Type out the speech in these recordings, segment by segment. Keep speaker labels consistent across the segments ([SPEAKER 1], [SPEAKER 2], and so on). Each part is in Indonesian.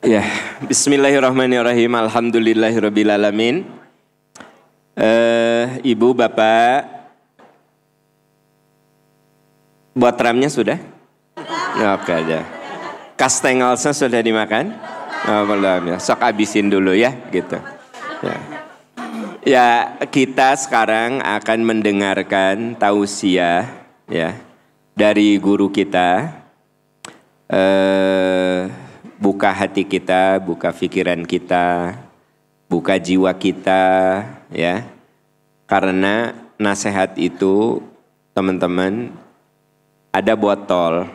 [SPEAKER 1] Ya, bismillahirrahmanirrahim. Alhamdulillahirrabbilalamin. Ibu, Bapak, buat ramnya sudah? Oke aja. Kastengalsnya sudah dimakan? Oh, belum ya. Sok habisin dulu ya, gitu. Ya, kita sekarang akan mendengarkan tausiah ya dari guru kita. Buka hati kita, buka pikiran kita, buka jiwa kita ya. Karena nasihat itu teman-teman ada botol.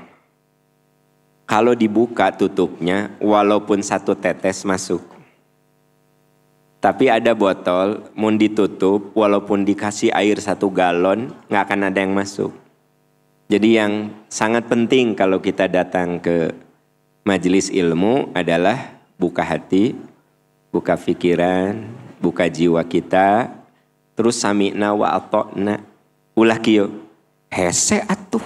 [SPEAKER 1] Kalau dibuka tutupnya walaupun satu tetes masuk. Tapi ada botol mau ditutup walaupun dikasih air 1 galon nggak akan ada yang masuk. Jadi yang sangat penting kalau kita datang ke majelis ilmu adalah buka hati, buka pikiran, buka jiwa kita, terus sami'na wa ata'na. Ulah kieu, hese atuh,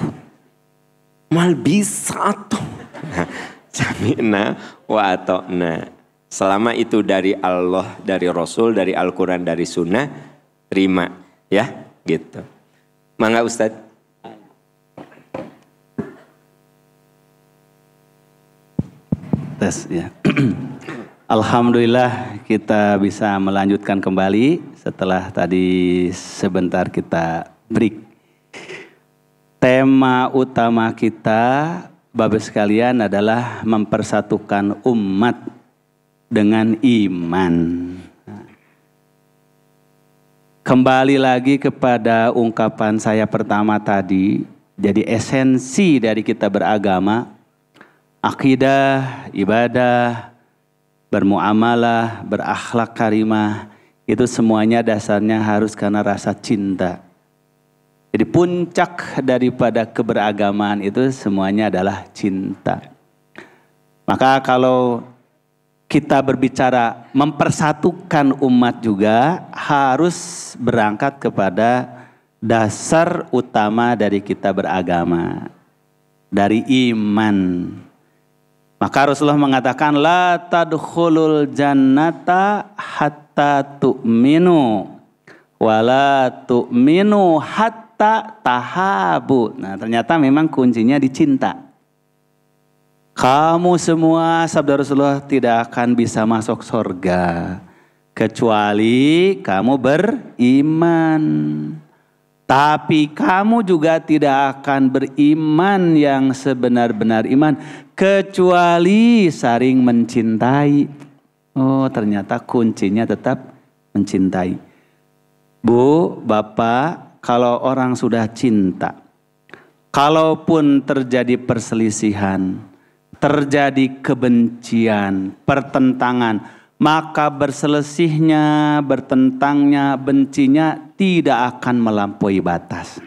[SPEAKER 1] mal bisa atuh. Sami'na wa ata'na. Selama itu dari Allah, dari Rasul, dari Al-Quran, dari Sunnah, terima ya gitu. Mangga Ustadz.
[SPEAKER 2] Tes ya. Alhamdulillah kita bisa melanjutkan kembali setelah tadi sebentar kita break. Tema utama kita Bapak sekalian adalah mempersatukan umat dengan iman. Kembali lagi kepada ungkapan saya pertama tadi, jadi esensi dari kita beragama, akidah, ibadah, bermuamalah, berakhlak karimah, itu semuanya dasarnya harus karena rasa cinta. Jadi puncak daripada keberagamaan itu semuanya adalah cinta. Maka kalau kita berbicara mempersatukan umat juga harus berangkat kepada dasar utama dari kita beragama, dari iman. Maka Rasulullah mengatakan la tadkhulul jannata hatta tu'minu wa la tu'minu hatta tahabu. Nah, ternyata memang kuncinya di cinta. Kamu semua sabda Rasulullah tidak akan bisa masuk surga kecuali kamu beriman. Tapi kamu juga tidak akan beriman yang sebenar-benar iman kecuali saling mencintai. Oh, ternyata kuncinya tetap mencintai. Bu, Bapak, kalau orang sudah cinta, kalaupun terjadi perselisihan, terjadi kebencian, pertentangan, maka berselisihnya, bertentangnya, bencinya tidak akan melampaui batas.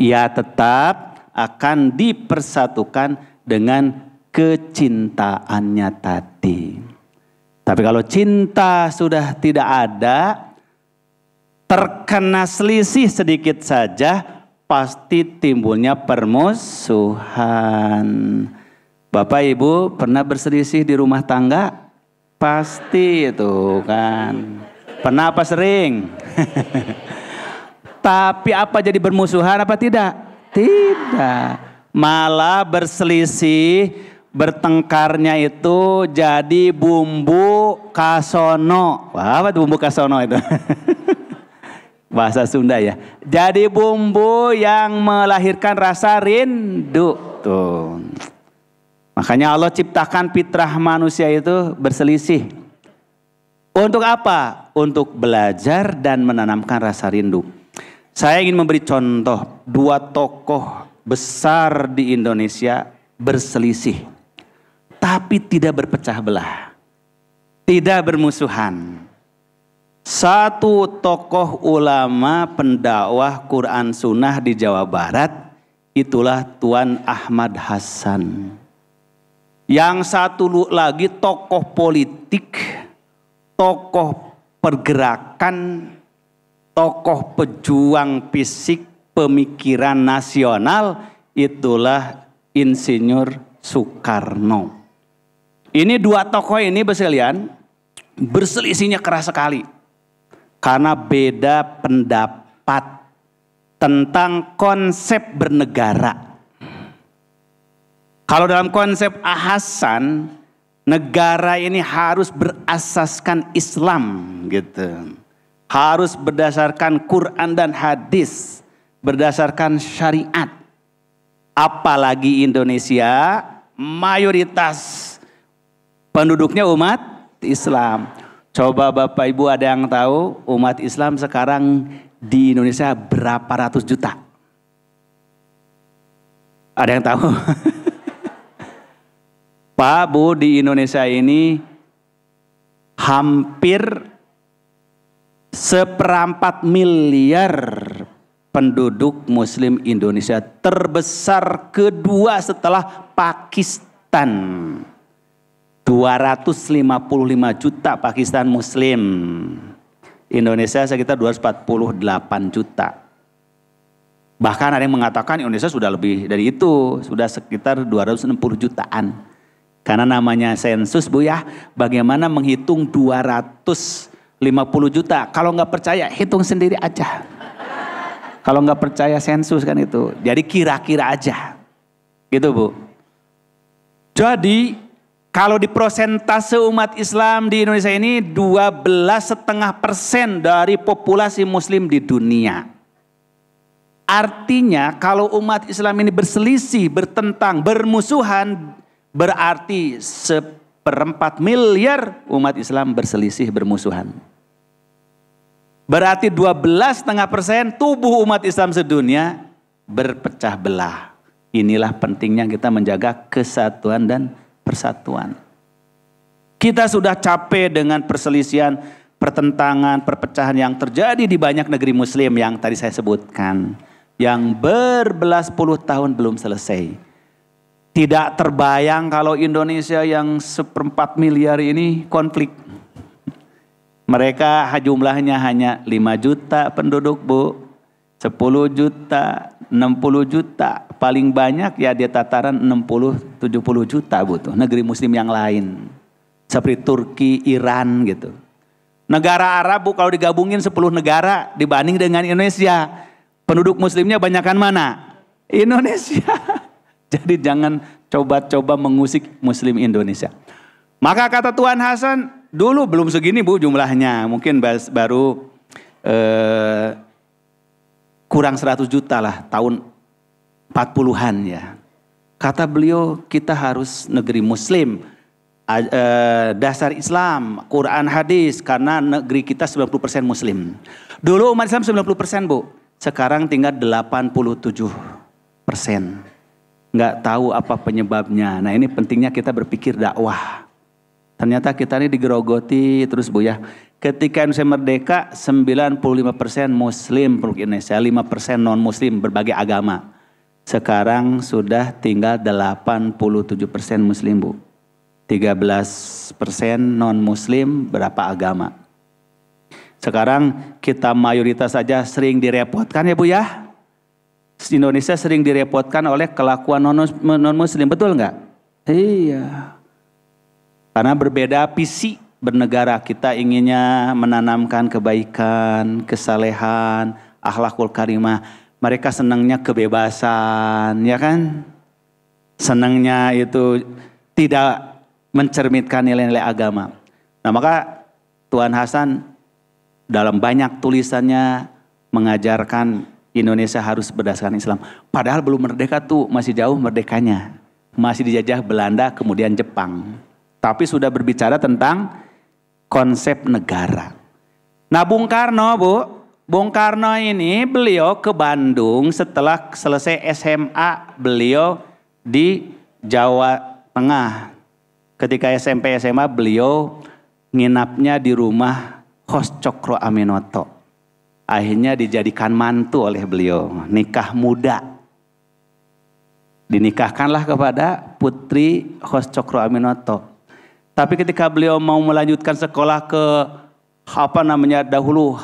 [SPEAKER 2] Ia tetap akan dipersatukan dengan kecintaannya tadi. Tapi kalau cinta sudah tidak ada, terkena selisih sedikit saja, pasti timbulnya permusuhan. Bapak Ibu pernah berselisih di rumah tangga? Pasti itu kan. Pernah apa sering? Tapi apa jadi bermusuhan apa tidak? Tidak. Malah berselisih, bertengkarnya itu jadi bumbu kasono. Wah, apa bumbu kasono itu? Bahasa Sunda ya. Jadi bumbu yang melahirkan rasa rindu. Tuh. Makanya Allah ciptakan fitrah manusia itu berselisih. Untuk apa? Untuk belajar dan menanamkan rasa rindu. Saya ingin memberi contoh 2 tokoh besar di Indonesia berselisih. Tapi tidak berpecah belah. Tidak bermusuhan. Satu tokoh ulama pendakwah Quran Sunnah di Jawa Barat, itulah Tuan Ahmad Hasan. Yang satu lagi tokoh politik, tokoh pergerakan, tokoh pejuang fisik, pemikiran nasional, itulah Insinyur Soekarno. Ini dua tokoh ini sekalian berselisihnya keras sekali. Karena beda pendapat tentang konsep bernegara. Kalau dalam konsep Hasan, negara ini harus berasaskan Islam gitu. Harus berdasarkan Quran dan hadis, berdasarkan syariat. Apalagi Indonesia mayoritas penduduknya umat Islam. Coba Bapak Ibu ada yang tahu umat Islam sekarang di Indonesia berapa ratus juta? Ada yang tahu? Pak Bu, di Indonesia ini hampir 1/4 miliar penduduk Muslim Indonesia, terbesar kedua setelah Pakistan. 255 juta Pakistan Muslim. Indonesia sekitar 248 juta. Bahkan ada yang mengatakan Indonesia sudah lebih dari itu, sudah sekitar 260 jutaan. Karena namanya sensus Bu ya, bagaimana menghitung 250 juta. Kalau nggak percaya, hitung sendiri aja. Kalau nggak percaya sensus kan itu. Jadi kira-kira aja. Gitu Bu. Jadi kalau di prosentase umat Islam di Indonesia ini 12,5% dari populasi Muslim di dunia. Artinya kalau umat Islam ini berselisih, bertentang, bermusuhan, berarti 1/4 miliar umat Islam berselisih, bermusuhan. Berarti 12,5% tubuh umat Islam sedunia berpecah belah. Inilah pentingnya kita menjaga kesatuan dan persatuan. Kita sudah capek dengan perselisihan, pertentangan, perpecahan yang terjadi di banyak negeri Muslim yang tadi saya sebutkan, yang berbelas puluh tahun belum selesai. Tidak terbayang kalau Indonesia yang 1/4 miliar ini konflik. Mereka jumlahnya hanya 5 juta penduduk Bu, 10 juta, 60 juta, paling banyak ya di tataran 60-70 juta Bu tuh, negeri Muslim yang lain. Seperti Turki, Iran gitu. Negara Arab Bu kalau digabungin 10 negara dibanding dengan Indonesia, penduduk Muslimnya banyakan mana? Indonesia. Jadi jangan coba-coba mengusik Muslim Indonesia. Maka kata Tuan Hasan, dulu belum segini Bu jumlahnya, mungkin baru kurang 100 juta lah tahun 40-an ya. Kata beliau kita harus negeri Muslim, dasar Islam, Quran hadis, karena negeri kita 90% Muslim. Dulu umat Islam 90% Bu, sekarang tinggal 87%. Nggak tahu apa penyebabnya. Nah ini pentingnya kita berpikir dakwah. Ternyata kita ini digerogoti terus Bu ya. Ketika Indonesia merdeka 95% Muslim penduduk Indonesia, 5% non Muslim berbagai agama. Sekarang sudah tinggal 87% Muslim Bu. 13% non Muslim berapa agama. Sekarang kita mayoritas saja sering direpotkan ya Bu ya. Indonesia sering direpotkan oleh kelakuan non Muslim, betul nggak? Iya. Karena berbeda visi bernegara, kita inginnya menanamkan kebaikan, kesalehan, akhlakul karimah. Mereka senangnya kebebasan, ya kan? Senangnya itu tidak mencerminkan nilai-nilai agama. Nah maka Tuan Hasan dalam banyak tulisannya mengajarkan Indonesia harus berdasarkan Islam. Padahal belum merdeka tuh, masih jauh merdekanya. Masih dijajah Belanda kemudian Jepang. Tapi sudah berbicara tentang konsep negara. Nah Bung Karno Bu, Bung Karno ini beliau ke Bandung setelah selesai SMA beliau di Jawa Tengah. Ketika SMP SMA beliau nginapnya di rumah Hos Cokro Aminoto. Akhirnya dijadikan mantu oleh beliau, nikah muda. Dinikahkanlah kepada putri Hos Cokro Aminoto. Tapi ketika beliau mau melanjutkan sekolah ke dahulu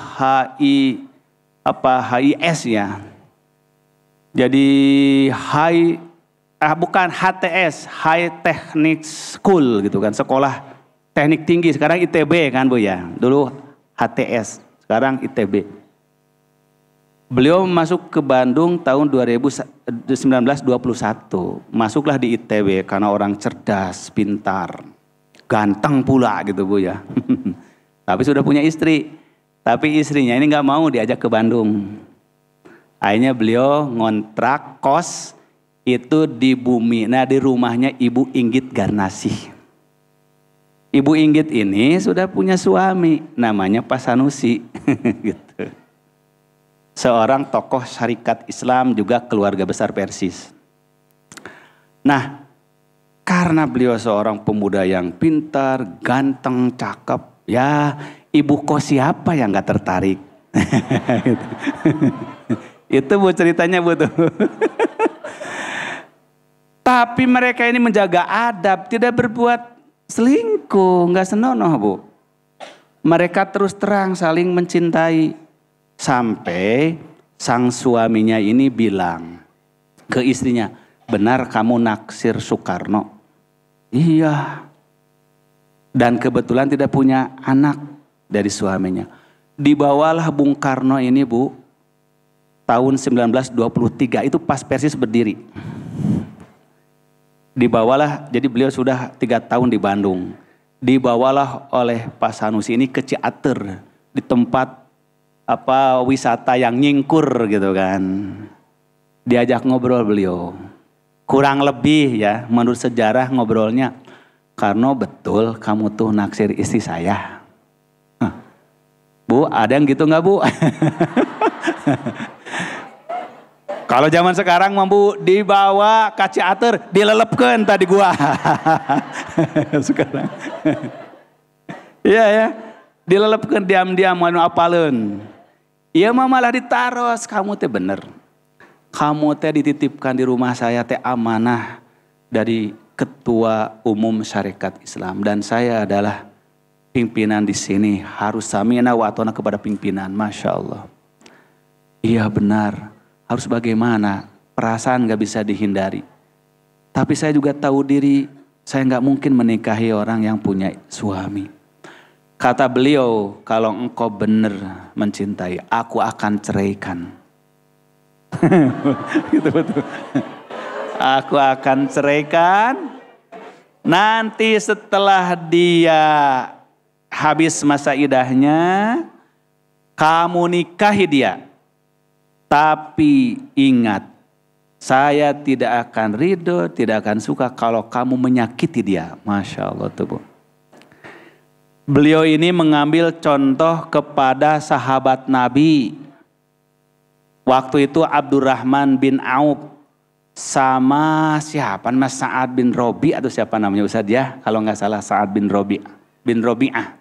[SPEAKER 2] HIS ya. Jadi High bukan HTS, High Technic School gitu kan, sekolah teknik tinggi. Sekarang ITB kan Bu ya. Dulu HTS, sekarang ITB. Beliau masuk ke Bandung tahun 1921. Masuklah di ITB karena orang cerdas, pintar, ganteng pula gitu Bu ya. Tapi sudah punya istri. Tapi istrinya ini nggak mau diajak ke Bandung. Akhirnya beliau ngontrak kos itu di bumi, nah di rumahnya Ibu Inggit Garnasih. Ibu Inggit ini sudah punya suami, namanya Pak Sanusi. Gitu. Seorang tokoh syarikat Islam, juga keluarga besar Persis. Nah, karena beliau seorang pemuda yang pintar, ganteng, cakep, ya ibu kos siapa yang gak tertarik? Gitu. Itu Bu ceritanya Bu tuh. Tapi mereka ini menjaga adab, tidak berbuat selingkuh, nggak senonoh Bu. Mereka terus terang saling mencintai. Sampai sang suaminya ini bilang ke istrinya, benar kamu naksir Soekarno? Iya. Dan kebetulan tidak punya anak dari suaminya. Dibawalah Bung Karno ini Bu, tahun 1923, itu pas Persis berdiri. Dibawalah, jadi beliau sudah 3 tahun di Bandung. Dibawalah oleh Pak Sanusi ini ke Ciater, di tempat wisata yang nyingkur gitu kan. Diajak ngobrol beliau. Kurang lebih ya, menurut sejarah ngobrolnya, Karno betul kamu tuh naksir istri saya. Bu, ada yang gitu nggak Bu? Kalau zaman sekarang mampu dibawa ke Ciater, dilelepkeun tadi gua. Sekarang. Iya ya, dilelepkeun diam-diam anu apaleun. Iya mah malah ditaros, kamu teh bener. Kamu teh dititipkan di rumah saya teh amanah dari Ketua Umum Syarikat Islam, dan saya adalah pimpinan di sini, harus samina wa atona kepada pimpinan. Masya Allah. Iya benar. Harus bagaimana? Perasaan gak bisa dihindari. Tapi saya juga tahu diri, saya gak mungkin menikahi orang yang punya suami. Kata beliau, kalau engkau benar mencintai, aku akan ceraikan. Gitu betul. Aku akan ceraikan. Nanti setelah dia habis masa idahnya, kamu nikahi dia. Tapi ingat, saya tidak akan ridho, tidak akan suka kalau kamu menyakiti dia. Masya Allah tuh Bu. Beliau ini mengambil contoh kepada sahabat Nabi. Waktu itu Abdurrahman bin Auf sama siapa? Mas Sa'ad bin Robi atau siapa namanya Ustaz ya? Kalau nggak salah Sa'ad bin Robi'ah.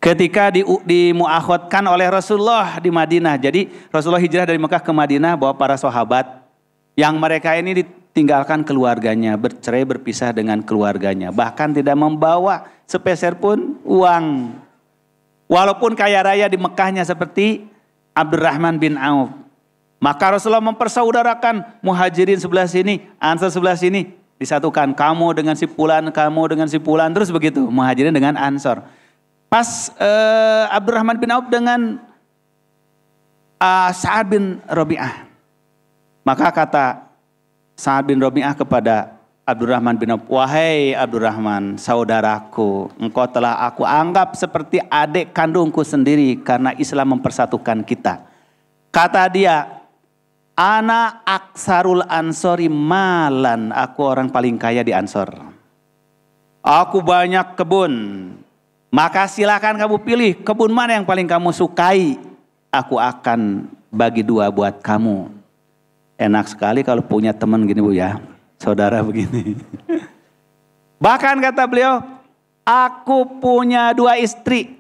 [SPEAKER 2] Ketika dimuakhotkan oleh Rasulullah di Madinah. Jadi Rasulullah hijrah dari Mekah ke Madinah bawa para sahabat. Yang mereka ini ditinggalkan keluarganya. Bercerai berpisah dengan keluarganya. Bahkan tidak membawa sepeser pun uang. Walaupun kaya raya di Mekahnya seperti Abdurrahman bin Auf. Maka Rasulullah mempersaudarakan Muhajirin sebelah sini, Ansar sebelah sini. Disatukan kamu dengan si Fulan, kamu dengan si Fulan. Terus begitu Muhajirin dengan Ansar. Pas Abdurrahman bin Auf dengan Sa'ad bin Robi'ah. Maka kata Sa'ad bin Robi'ah kepada Abdurrahman bin Auf, wahai Abdurrahman, saudaraku, engkau telah aku anggap seperti adik kandungku sendiri karena Islam mempersatukan kita. Kata dia, ana aksarul ansori malan, aku orang paling kaya di Ansor. Aku banyak kebun. Maka silakan kamu pilih kebun mana yang paling kamu sukai. Aku akan bagi 2 buat kamu. Enak sekali kalau punya teman gini Bu ya. Saudara begini. Bahkan kata beliau, aku punya 2 istri.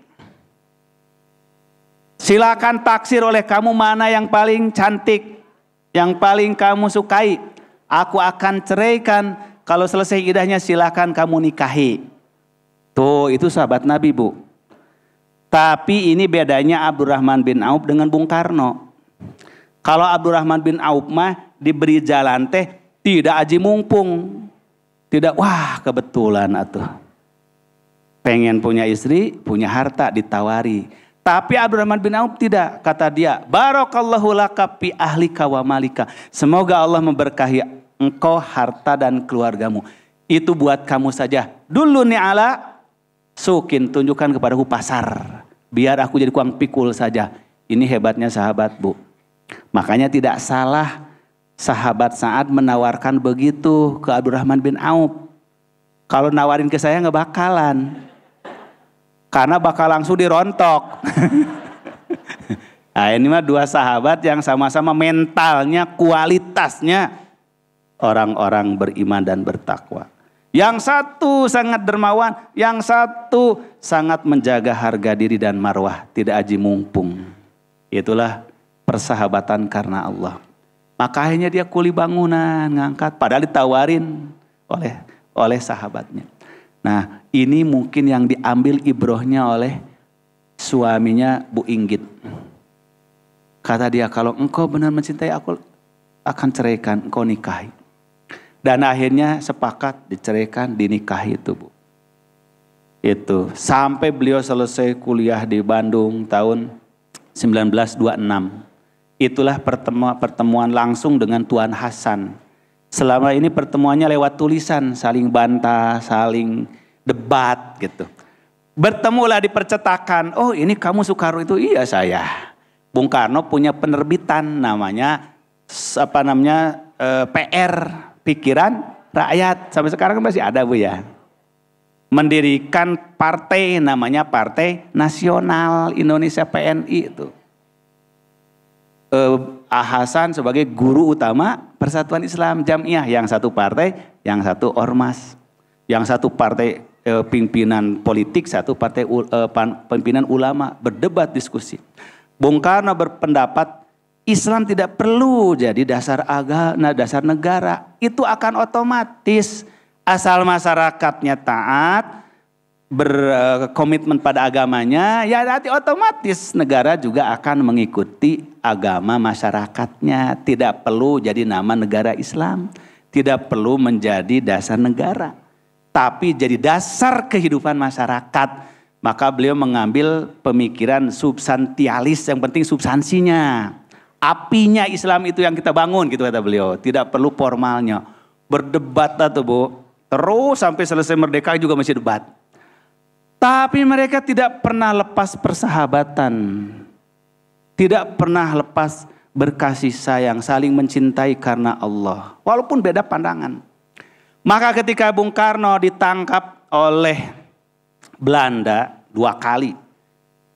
[SPEAKER 2] Silakan taksir oleh kamu mana yang paling cantik. Yang paling kamu sukai. Aku akan ceraikan. Kalau selesai idahnya silakan kamu nikahi. Tuh itu sahabat Nabi Bu. Tapi ini bedanya Abdurrahman bin Auf dengan Bung Karno. Kalau Abdurrahman bin Auf mah diberi jalan teh Tidak aji mumpung. Tidak, wah kebetulan atuh. Pengen punya istri, punya harta ditawari. Tapi Abdurrahman bin Auf tidak. Kata dia, barakallahu laka fi ahlika wa malika. Semoga Allah memberkahi engkau, harta dan keluargamu. Itu buat kamu saja. Dulu ni ala sukin, tunjukkan kepadaku pasar. Biar aku jadi kuang pikul saja. Ini hebatnya sahabat, Bu. Makanya tidak salah sahabat Sa'ad menawarkan begitu ke Abdurrahman bin Auf. Kalau nawarin ke saya nggak bakalan. Karena bakal langsung dirontok. Nah, ini mah dua sahabat yang sama-sama mentalnya, kualitasnya orang-orang beriman dan bertakwa. Yang satu sangat dermawan, yang satu sangat menjaga harga diri dan marwah, tidak aji mumpung. Itulah persahabatan karena Allah. Maka akhirnya dia kuli bangunan, ngangkat, padahal ditawarin oleh sahabatnya. Nah, ini mungkin yang diambil ibrohnya oleh suaminya Bu Inggit. Kata dia, kalau engkau benar mencintai aku, akan ceraikan, engkau nikahi. Dan akhirnya sepakat diceraikan, dinikahi itu, Bu. Itu sampai beliau selesai kuliah di Bandung tahun 1926. Itulah pertemuan langsung dengan Tuan Hasan. Selama ini pertemuannya lewat tulisan, saling bantah, saling debat gitu. Bertemulah di percetakan, oh ini kamu Soekarno itu, iya saya. Bung Karno punya penerbitan namanya PR, Pikiran Rakyat. Sampai sekarang masih ada, Bu ya. Mendirikan partai namanya Partai Nasional Indonesia PNI itu. Hasan sebagai guru utama Persatuan Islam Jamiah, yang satu partai, yang satu ormas, yang satu partai pimpinan politik, satu partai pimpinan ulama, berdebat diskusi. Bung Karno berpendapat Islam tidak perlu jadi dasar agama, dasar negara, itu akan otomatis asal masyarakatnya taat, berkomitmen pada agamanya, ya nanti otomatis negara juga akan mengikuti agama masyarakatnya. Tidak perlu jadi nama negara Islam, tidak perlu menjadi dasar negara, tapi jadi dasar kehidupan masyarakat. Maka beliau mengambil pemikiran substansialis, yang penting substansinya. Apinya Islam itu yang kita bangun, gitu kata beliau. Tidak perlu formalnya. Berdebat tuh, Bu. Terus sampai selesai merdeka juga masih debat. Tapi mereka tidak pernah lepas persahabatan. Tidak pernah lepas berkasih sayang, saling mencintai karena Allah. Walaupun beda pandangan. Maka ketika Bung Karno ditangkap oleh Belanda 2 kali.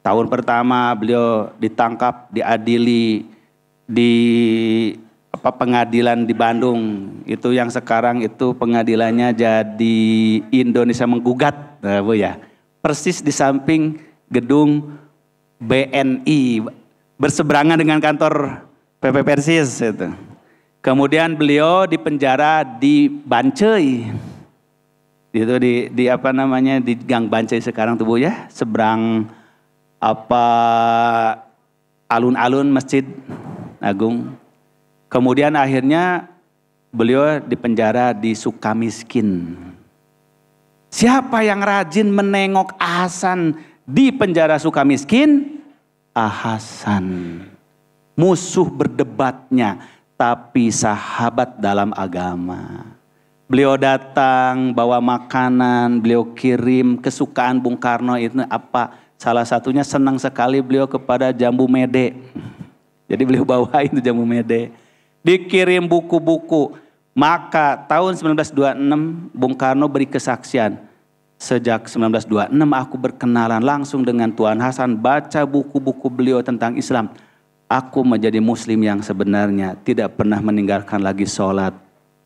[SPEAKER 2] Tahun pertama beliau ditangkap, diadili di pengadilan di Bandung. Itu yang sekarang itu pengadilannya jadi Indonesia Menggugat, Bu ya. Persis di samping gedung BNI, berseberangan dengan kantor PP Persis itu. Kemudian beliau dipenjara di Bancai. Itu di apa namanya, di Gang Bancai sekarang tuh, Bu ya, seberang alun-alun Masjid Agung. Kemudian akhirnya beliau dipenjara di Sukamiskin. Siapa yang rajin menengok Hasan di penjara Sukamiskin? Hasan. Musuh berdebatnya, tapi sahabat dalam agama. Beliau datang bawa makanan, beliau kirim. Kesukaan Bung Karno itu apa? Salah satunya senang sekali beliau kepada jambu mede. Jadi beliau bawa itu jambu mede. Dikirim buku-buku. Maka tahun 1926 Bung Karno beri kesaksian. Sejak 1926 aku berkenalan langsung dengan Tuan Hasan, baca buku-buku beliau tentang Islam. Aku menjadi muslim yang sebenarnya, tidak pernah meninggalkan lagi sholat,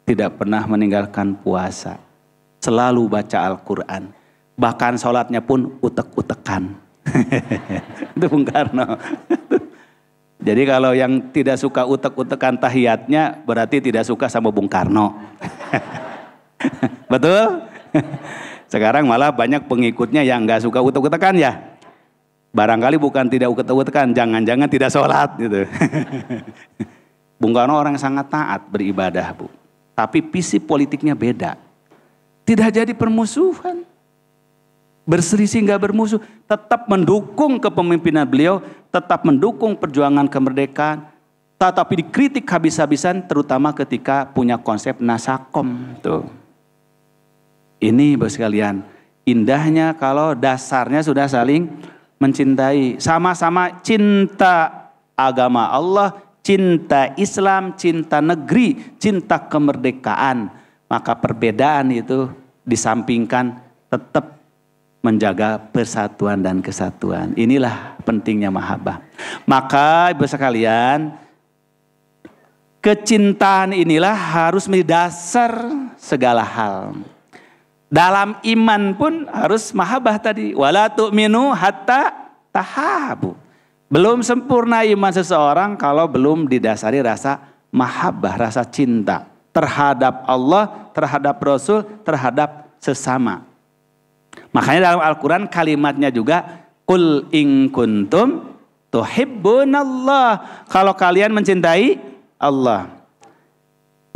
[SPEAKER 2] tidak pernah meninggalkan puasa. Selalu baca Al-Quran. Bahkan sholatnya pun utek-utekan. Itu Bung Karno. Jadi kalau yang tidak suka utek-utekan tahiyatnya berarti tidak suka sama Bung Karno. Betul? Sekarang malah banyak pengikutnya yang nggak suka utek-utekan ya. Barangkali bukan tidak utek-utekan, jangan-jangan tidak sholat gitu. Bung Karno orang sangat taat beribadah, Bu. tapi visi politiknya beda. Tidak jadi permusuhan. Berselisih nggak bermusuh, tetap mendukung kepemimpinan beliau, tetap mendukung perjuangan kemerdekaan, tetapi dikritik habis-habisan terutama ketika punya konsep nasakom. Tuh. Ini bos sekalian, indahnya kalau dasarnya sudah saling mencintai, sama-sama cinta agama Allah, cinta Islam, cinta negeri, cinta kemerdekaan. Maka perbedaan itu disampingkan, tetap menjaga persatuan dan kesatuan. Inilah pentingnya mahabbah. Maka ibu sekalian, kecintaan inilah harus menjadi dasar segala hal. Dalam iman pun harus mahabbah tadi. Wala tu'minu hatta tahabu. Belum sempurna iman seseorang kalau belum didasari rasa mahabbah, rasa cinta terhadap Allah, terhadap Rasul, terhadap sesama. Makanya dalam Al-Quran kalimatnya juga Qul in kuntum tuhibbunallah. Kalau kalian mencintai Allah,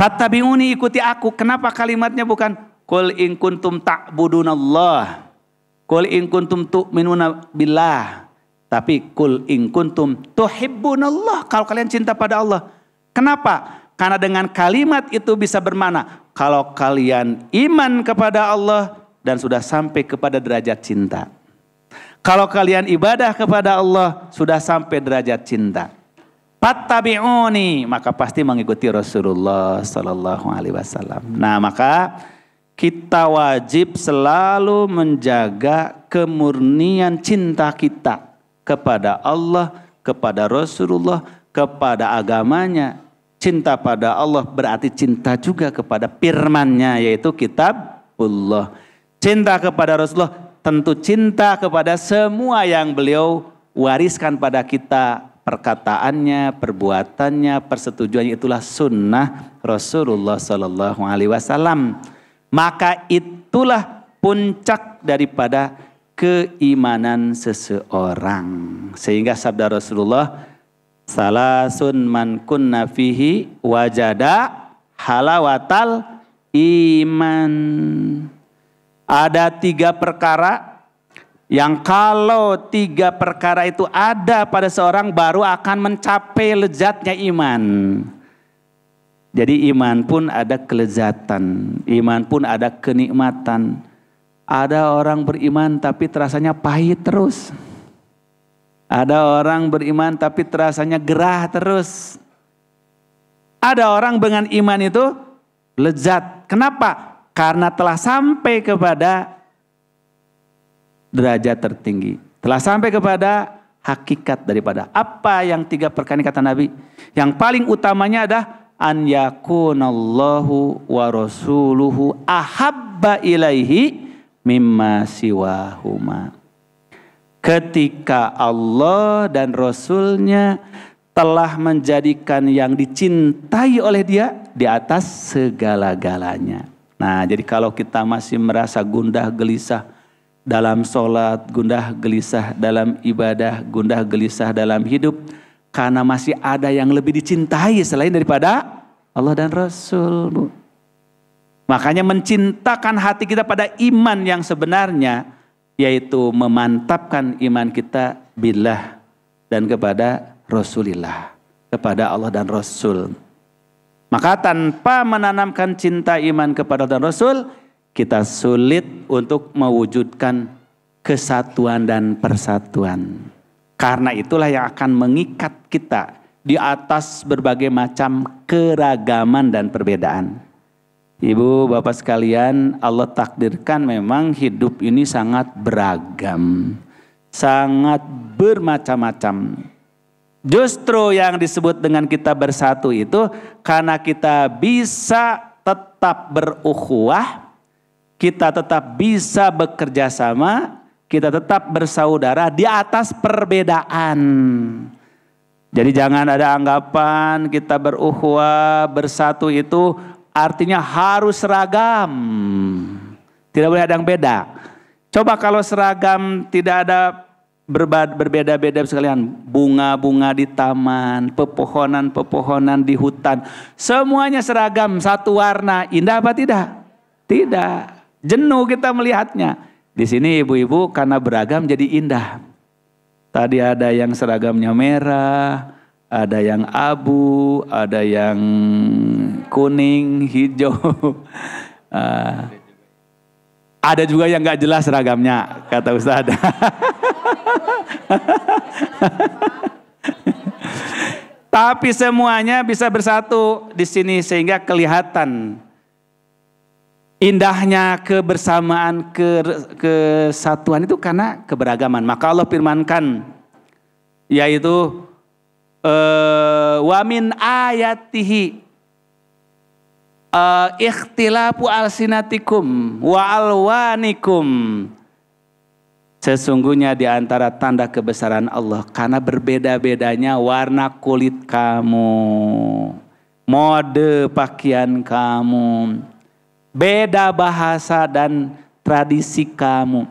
[SPEAKER 2] fattabi'uni, ikuti aku. Kenapa kalimatnya bukan Qul in kuntum ta'budunallah, Qul in kuntum tu'minuna billah, tapi Qul in kuntum tuhibbunallah. Kalau kalian cinta pada Allah. Kenapa? Karena dengan kalimat itu bisa bermakna kalau kalian iman kepada Allah dan sudah sampai kepada derajat cinta. Kalau kalian ibadah kepada Allah sudah sampai derajat cinta. Fattabi'uni, maka pasti mengikuti Rasulullah sallallahu alaihi wasallam. Nah, maka kita wajib selalu menjaga kemurnian cinta kita kepada Allah, kepada Rasulullah, kepada agamanya. Cinta pada Allah berarti cinta juga kepada firman-Nya, yaitu kitabullah. Cinta kepada Rasulullah tentu cinta kepada semua yang beliau wariskan pada kita. Perkataannya, perbuatannya, persetujuannya, itulah sunnah Rasulullah Sallallahu Alaihi Wasallam. Maka itulah puncak daripada keimanan seseorang. Sehingga sabda Rasulullah, salasun man kunna fihi wajada halawatal iman. Ada 3 perkara yang kalau 3 perkara itu ada pada seorang baru akan mencapai lezatnya iman. Jadi iman pun ada kelezatan, iman pun ada kenikmatan. Ada orang beriman tapi terasanya pahit terus. Ada orang beriman tapi terasanya gerah terus. Ada orang dengan iman itu lezat. Kenapa? Karena telah sampai kepada derajat tertinggi. Telah sampai kepada hakikat daripada apa yang 3 perkara kata Nabi. Yang paling utamanya adalah an yakunallahu wa rasuluhu ahabba ilaihi mimma siwahuma. Ketika Allah dan Rasulnya telah menjadikan yang dicintai oleh dia di atas segala-galanya. Nah, jadi kalau kita masih merasa gundah gelisah dalam sholat, gundah gelisah dalam ibadah, gundah gelisah dalam hidup, karena masih ada yang lebih dicintai selain daripada Allah dan Rasul, Bu. Makanya mencintakan hati kita pada iman yang sebenarnya, yaitu memantapkan iman kita billah dan kepada Rasulillah, kepada Allah dan Rasul. Maka tanpa menanamkan cinta iman kepada Allah dan Rasul, kita sulit untuk mewujudkan kesatuan dan persatuan. Karena itulah yang akan mengikat kita di atas berbagai macam keragaman dan perbedaan. Ibu bapak sekalian, Allah takdirkan memang hidup ini sangat beragam, sangat bermacam-macam. Justru yang disebut dengan kita bersatu itu karena kita bisa tetap berukhuwah, kita tetap bisa bekerja sama, kita tetap bersaudara di atas perbedaan. Jadi jangan ada anggapan kita berukhuwah, bersatu itu artinya harus seragam. Tidak boleh ada yang beda. Coba kalau seragam tidak ada berbeda-beda sekalian. Bunga-bunga di taman, pepohonan-pepohonan di hutan. Semuanya seragam, satu warna. Indah apa tidak? Tidak. Jenuh kita melihatnya. Di sini ibu-ibu karena beragam jadi indah. Tadi ada yang seragamnya merah, ada yang abu, ada yang kuning, hijau. Ada juga yang gak jelas seragamnya, kata Ustaz. Tapi semuanya bisa bersatu di sini sehingga kelihatan indahnya kebersamaan, kesatuan itu karena keberagaman. Maka Allah firmankan, yaitu wa min ayatihi ikhtilafu alsinatikum wa alwanikum. Sesungguhnya di antara tanda kebesaran Allah karena berbeda-bedanya warna kulit kamu, mode pakaian kamu, beda bahasa dan tradisi kamu.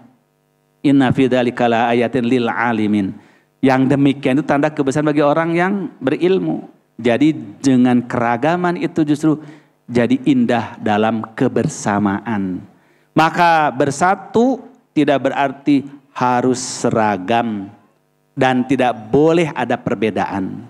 [SPEAKER 2] Inna fi dzalika la ayatin lil alimin. Yang demikian itu tanda kebesaran bagi orang yang berilmu. Jadi dengan keragaman itu justru jadi indah dalam kebersamaan. Maka bersatu tidak berarti harus seragam dan tidak boleh ada perbedaan.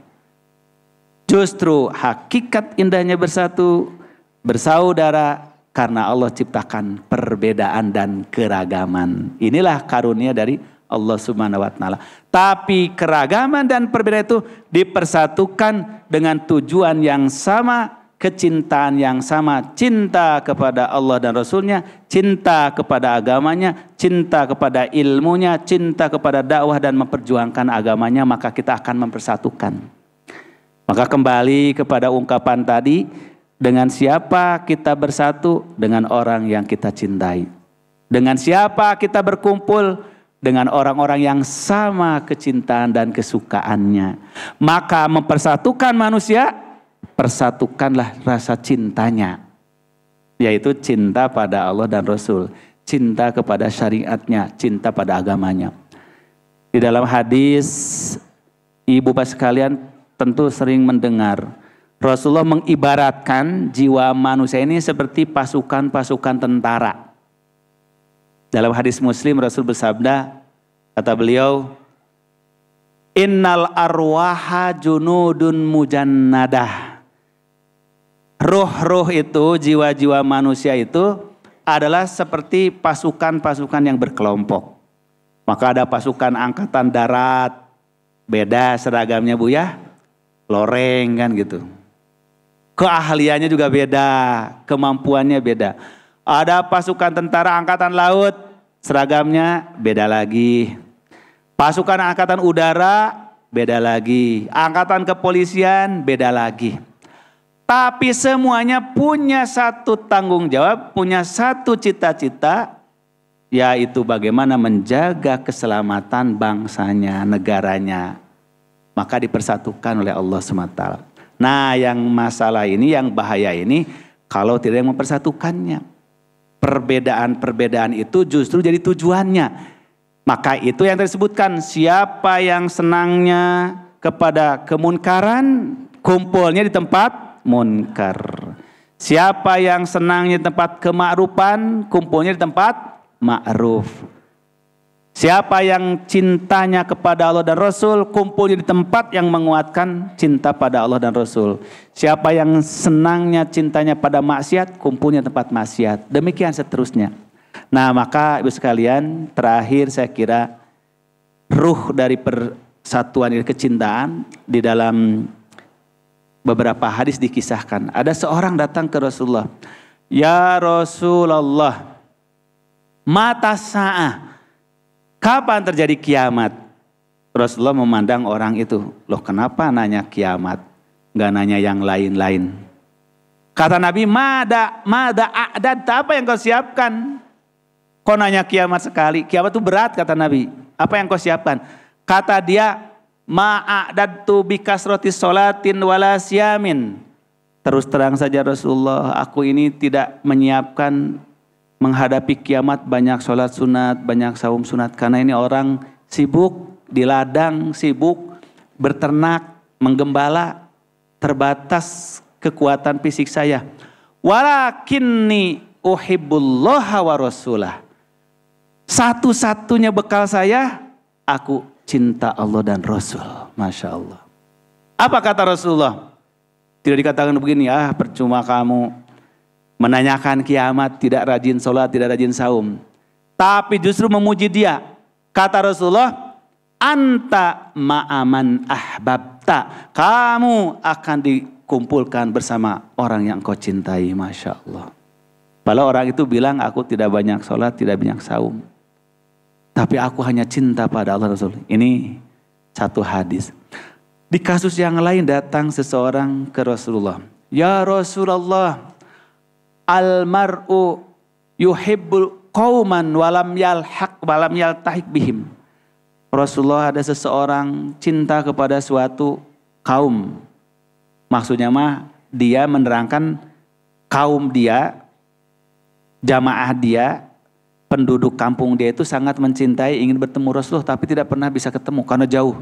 [SPEAKER 2] Justru hakikat indahnya bersatu, bersaudara, karena Allah ciptakan perbedaan dan keragaman. Inilah karunia dari Allah Subhanahu wa taala. Tapi keragaman dan perbedaan itu dipersatukan dengan tujuan yang sama, kecintaan yang sama, cinta kepada Allah dan Rasulnya, cinta kepada agamanya, cinta kepada ilmunya, cinta kepada dakwah dan memperjuangkan agamanya, maka kita akan mempersatukan. Maka kembali kepada ungkapan tadi, dengan siapa kita bersatu? Dengan orang yang kita cintai. Dengan siapa kita berkumpul? Dengan orang-orang yang sama kecintaan dan kesukaannya. Maka mempersatukan manusia, persatukanlah rasa cintanya, yaitu cinta pada Allah dan Rasul, cinta kepada syariatnya, cinta pada agamanya. Di dalam hadis, ibu bapak sekalian tentu sering mendengar Rasulullah mengibaratkan jiwa manusia ini seperti pasukan-pasukan tentara. Dalam hadis Muslim Rasul bersabda, kata beliau, innal arwaha junudun mujannadah. Roh-roh itu, jiwa-jiwa manusia itu adalah seperti pasukan-pasukan yang berkelompok. Maka ada pasukan angkatan darat, beda seragamnya Bu ya, loreng kan gitu. Keahliannya juga beda, kemampuannya beda. Ada pasukan tentara angkatan laut, seragamnya beda lagi. Pasukan angkatan udara, beda lagi. Angkatan kepolisian, beda lagi. Tapi semuanya punya satu tanggung jawab, punya satu cita-cita, yaitu bagaimana menjaga keselamatan bangsanya, negaranya. Maka dipersatukan oleh Allah SWT. Nah, yang masalah ini, yang bahaya ini, kalau tidak mempersatukannya. Perbedaan-perbedaan itu justru jadi tujuannya. Maka itu yang disebutkan, siapa yang senangnya kepada kemunkaran, kumpulnya di tempat munkar. Siapa yang senangnya di tempat kemakrufan, kumpulnya di tempat ma'ruf. Siapa yang cintanya kepada Allah dan Rasul, kumpulnya di tempat yang menguatkan cinta pada Allah dan Rasul. Siapa yang senangnya cintanya pada maksiat, kumpulnya di tempat maksiat. Demikian seterusnya. Nah, maka ibu sekalian, terakhir saya kira ruh dari persatuan ini, kecintaan, di dalam beberapa hadis dikisahkan. Ada seorang datang ke Rasulullah. Ya Rasulullah, mata sa'ah, kapan terjadi kiamat? Rasulullah memandang orang itu. Loh, kenapa nanya kiamat? Gak nanya yang lain-lain. Kata Nabi, mada a'dad, apa yang kau siapkan? Kau nanya kiamat sekali. Kiamat itu berat, kata Nabi. Apa yang kau siapkan? Kata dia, ma'adadtu bikasroti sholatin wala siyamin. Terus terang saja Rasulullah, aku ini tidak menyiapkan menghadapi kiamat banyak sholat sunat, banyak saum sunat. Karena ini orang sibuk di ladang sibuk berternak, menggembala, terbatas kekuatan fisik saya. Walakinni uhibbullaha wa rasulah. Satu-satunya bekal saya, aku cinta Allah dan Rasul. Masya Allah. Apa kata Rasulullah? Tidak dikatakan begini, percuma kamu menanyakan kiamat, tidak rajin sholat, tidak rajin saum. Tapi justru memuji dia. Kata Rasulullah, anta ma'aman ahbabta. Kamu akan dikumpulkan bersama orang yang kau cintai. Masya Allah. Kalau orang itu bilang, aku tidak banyak sholat, tidak banyak saum. Tapi aku hanya cinta pada Allah Rasul. Ini satu hadis. Di kasus yang lain datang seseorang ke Rasulullah. Ya Rasulullah, almar'u yuhibbul qauman walam yaltahik bihim. Rasulullah, ada seseorang cinta kepada suatu kaum. Maksudnya dia menerangkan kaum dia, jamaah dia, penduduk kampung dia itu sangat mencintai, ingin bertemu Rasulullah, tapi tidak pernah bisa ketemu karena jauh.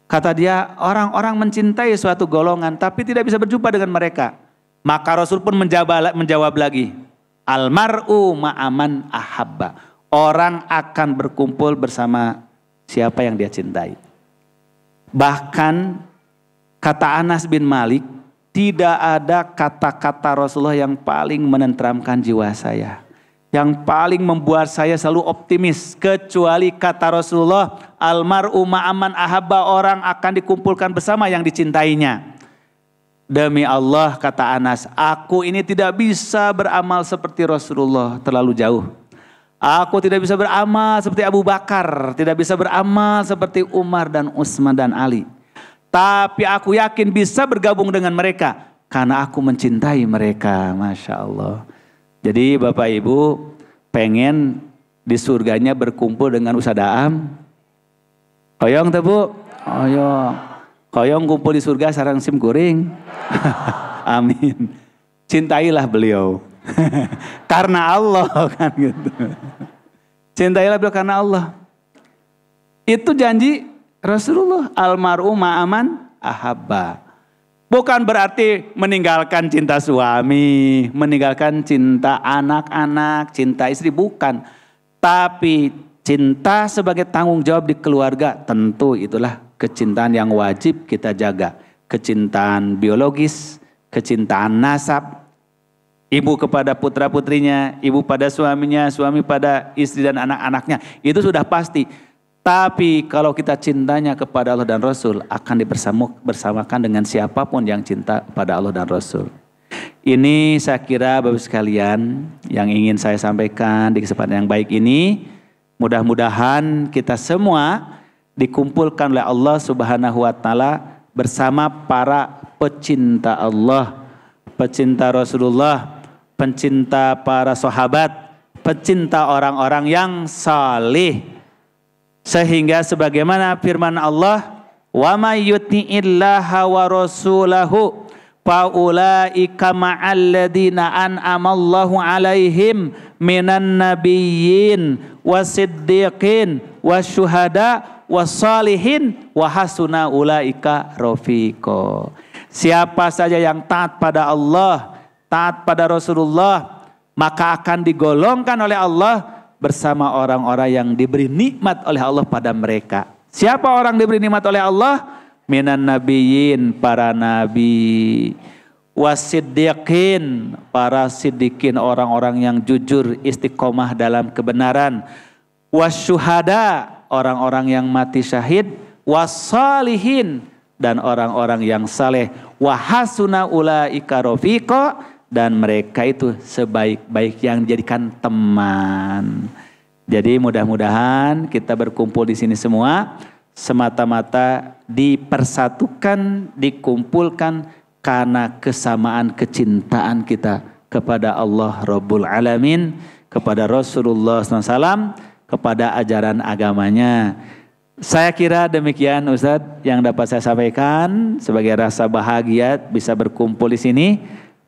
[SPEAKER 2] Kata dia, orang-orang mencintai suatu golongan tapi tidak bisa berjumpa dengan mereka. Maka Rasul pun menjawab lagi, almar'u ma'aman ahabba. Orang akan berkumpul bersama siapa yang dia cintai. Bahkan kata Anas bin Malik, tidak ada kata-kata Rasulullah yang paling menenteramkan jiwa saya, yang paling membuat saya selalu optimis, kecuali kata Rasulullah, almar'u ma'aman ahabba, orang akan dikumpulkan bersama yang dicintainya. Demi Allah, kata Anas, aku ini tidak bisa beramal seperti Rasulullah, terlalu jauh. Aku tidak bisa beramal seperti Abu Bakar, tidak bisa beramal seperti Umar dan Utsman dan Ali. Tapi aku yakin bisa bergabung dengan mereka karena aku mencintai mereka. Masya Allah. Jadi Bapak Ibu pengen di surganya berkumpul dengan Ustadz Aam? Hoyong tuh Bu? Hoyong. Hoyong kumpul di surga sarang sim kuring. Amin. Cintailah beliau. Karena Allah kan gitu. Cintailah beliau karena Allah. Itu janji Rasulullah, almar'u ma'aman ahabba. Bukan berarti meninggalkan cinta suami, meninggalkan cinta anak-anak, cinta istri, bukan. Tapi cinta sebagai tanggung jawab di keluarga, tentu itulah kecintaan yang wajib kita jaga. Kecintaan biologis, kecintaan nasab, ibu kepada putra-putrinya, ibu pada suaminya, suami pada istri dan anak-anaknya, itu sudah pasti. Tapi kalau kita cintanya kepada Allah dan Rasul, akan bersamakan dengan siapapun yang cinta pada Allah dan Rasul. Ini saya kira Bapak sekalian yang ingin saya sampaikan di kesempatan yang baik ini. Mudah-mudahan kita semua dikumpulkan oleh Allah Subhanahu wa Ta'ala bersama para pecinta Allah, pecinta Rasulullah, pencinta para sahabat, pecinta orang-orang yang salih. Sehingga sebagaimana firman Allah, wa may yuti'illaha wa rasulahu fa ulaika ma'al ladzina an'amallahu 'alaihim minan nabiyyin wasiddiqin wasyuhada wassalihin wa hasuna ulaika rafiqa. Siapa saja yang taat pada Allah, taat pada Rasulullah, maka akan digolongkan oleh Allah bersama orang-orang yang diberi nikmat oleh Allah pada mereka. Siapa orang diberi nikmat oleh Allah? Minan nabiyyin, para nabi. Wasiddiqin, para siddiqin, orang-orang yang jujur, istiqomah dalam kebenaran. Wasyuhada, orang-orang yang mati syahid. Wassalihin, dan orang-orang yang saleh. Wahasuna ulaika rafiqa, dan mereka itu sebaik-baik yang dijadikan teman. Jadi mudah-mudahan kita berkumpul di sini semua semata-mata dipersatukan, dikumpulkan karena kesamaan kecintaan kita kepada Allah Rabbul Alamin, kepada Rasulullah SAW, kepada ajaran agamanya. Saya kira demikian Ustadz yang dapat saya sampaikan sebagai rasa bahagia bisa berkumpul di sini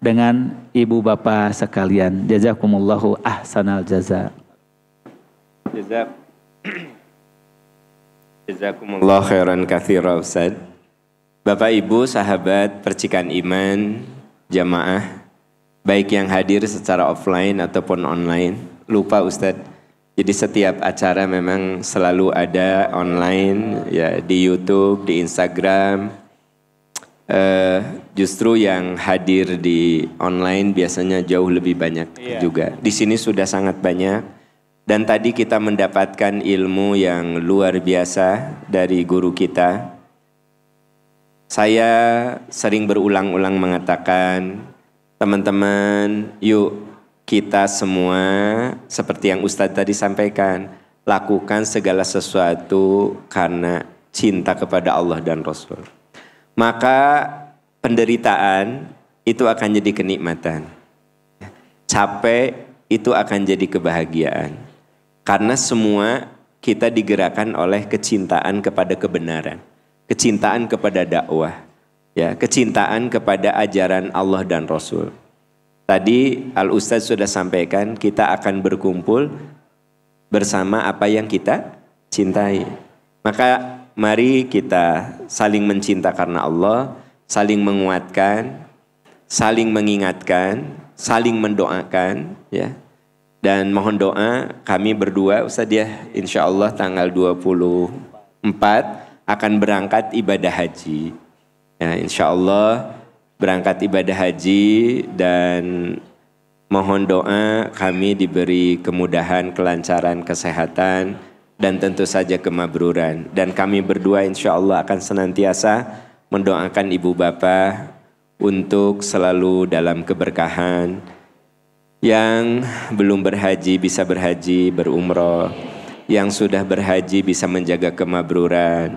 [SPEAKER 2] dengan ibu bapak sekalian. Jazakumullahu ahsanal jaza.
[SPEAKER 1] Jazakumullah khairan katsira Ustaz. Bapak Ibu sahabat percikan iman jamaah baik yang hadir secara offline ataupun online. Lupa Ustaz. Jadi setiap acara memang selalu ada online ya di YouTube, di Instagram. Justru yang hadir di online biasanya jauh lebih banyak juga. Di sini sudah sangat banyak. Dan tadi kita mendapatkan ilmu yang luar biasa dari guru kita. Saya sering berulang-ulang mengatakan, teman-teman, yuk kita semua seperti yang Ustadz tadi sampaikan, lakukan segala sesuatu karena cinta kepada Allah dan Rasul. Maka penderitaan itu akan jadi kenikmatan. Capek itu akan jadi kebahagiaan. Karena semua kita digerakkan oleh kecintaan kepada kebenaran, kecintaan kepada dakwah, ya, kecintaan kepada ajaran Allah dan Rasul. Tadi Al Ustadz sudah sampaikan kita akan berkumpul bersama apa yang kita cintai. Maka mari kita saling mencinta karena Allah, saling menguatkan, saling mengingatkan, saling mendoakan, ya. Dan mohon doa kami berdua Ustaz ya, insya Allah tanggal 24 akan berangkat ibadah haji. Ya, insya Allah berangkat ibadah haji dan mohon doa kami diberi kemudahan, kelancaran, kesehatan dan tentu saja kemabruran. Dan kami berdua insya Allah akan senantiasa mendoakan ibu bapak untuk selalu dalam keberkahan. Yang belum berhaji bisa berhaji, berumroh. Yang sudah berhaji bisa menjaga kemabruran.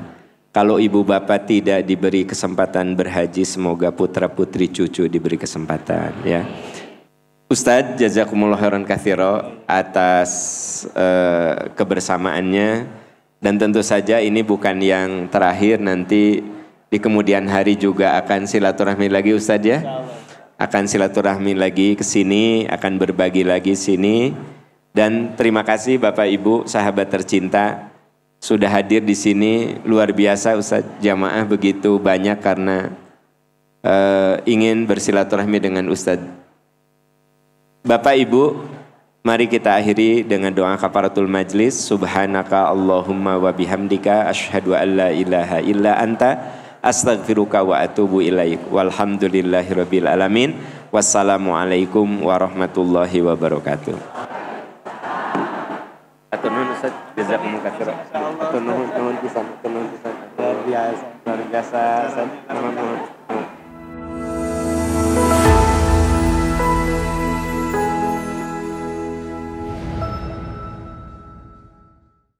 [SPEAKER 1] Kalau ibu bapak tidak diberi kesempatan berhaji, semoga putra putri cucu diberi kesempatan. Ya, Ustadz jazakumullah khairan katsira atas kebersamaannya. Dan tentu saja ini bukan yang terakhir, nanti di kemudian hari juga akan silaturahmi lagi Ustadz ya. Akan silaturahmi lagi ke sini, akan berbagi lagi sini. Dan terima kasih Bapak Ibu sahabat tercinta sudah hadir di sini. Luar biasa Ustaz, jamaah begitu banyak karena ingin bersilaturahmi dengan Ustaz. Bapak Ibu, mari kita akhiri dengan doa kafaratul majlis. Subhanaka Allahumma wa bihamdika asyhadu an la ilaha illa anta astaghfiruka wa atubu ilaik. Walhamdulillahirabbil alamin. Wassalamualaikum warahmatullahi wabarakatuh. Atur nuhun Ustaz, jazakumullah khairan. Atur nuhun pisan, luar biasa. Luar biasa Ustaz.